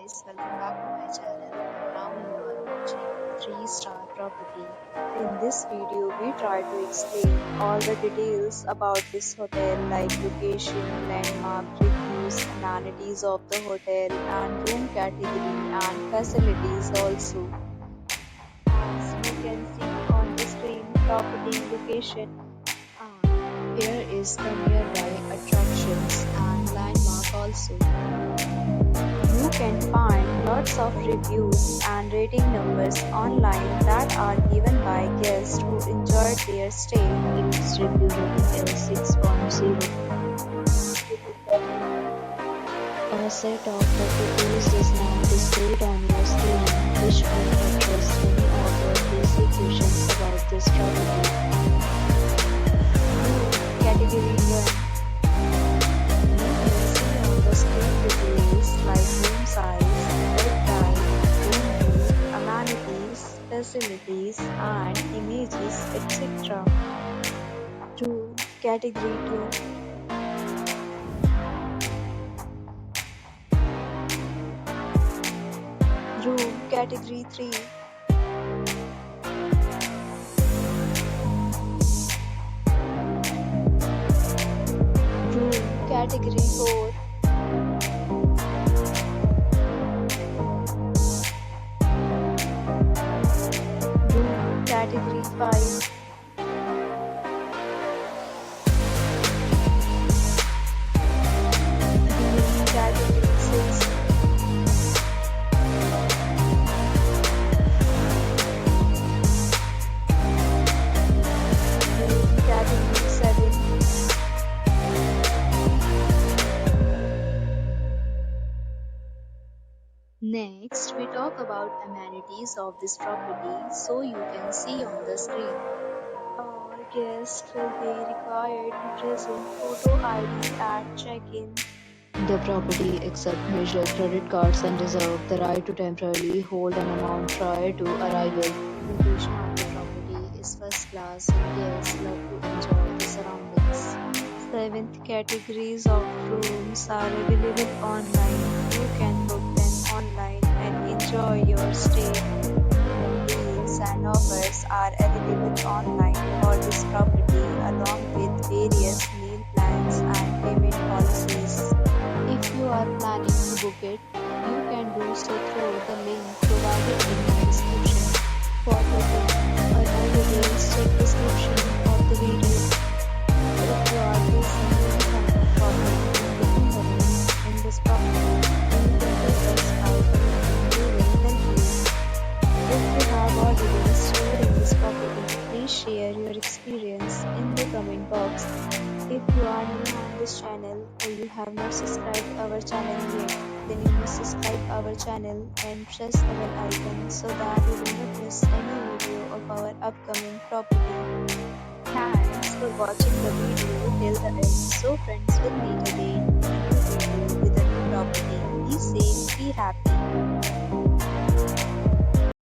guys, welcome back to my channel and now you are watching 3-star property. In this video, we try to explain all the details about this hotel like location, landmark, reviews, amenities of the hotel and room category and facilities also. As you can see on the screen, property location. Here is the nearby attractions and landmark also. You can find lots of reviews and rating numbers online that are given by guests who enjoyed their stay. Its review rating is 6.0. A set of the reviews is now displayed on your screen, which will address many of your basic questions about this property. Category 1. Like room size, bed type, room view, amenities, facilities, and images, etc. To category 2. Room category 3. Room category 4. Category 5. Category 6. Category 7. Next, we talk about amenities of this property so you can see on the screen. All guests will be required to present photo ID at check-in. The property accepts major credit cards and reserves the right to temporarily hold an amount prior to arrival. Location of the property is first class and guests love to enjoy the surroundings. 7th categories of rooms are available online. You can book them online and enjoy your stay. Deals and offers are available online for this property along with various meal plans and payment policies. If you are planning to book it, you can do so through the link provided in the description. For booking or more details, check description of the video. If you are facing any kind of problem in booking the room in this property, then you can take us by commenting. We will help you. If you have already stayed in this property, please share your experience in the comment box. If you are new on this channel or you have not subscribed our channel yet, then you must subscribe our channel and press the bell icon so that you will not miss any video of our upcoming property. Thanks for watching the video till the end. So friends, will meet again in a new video with a new property. Be safe, be happy.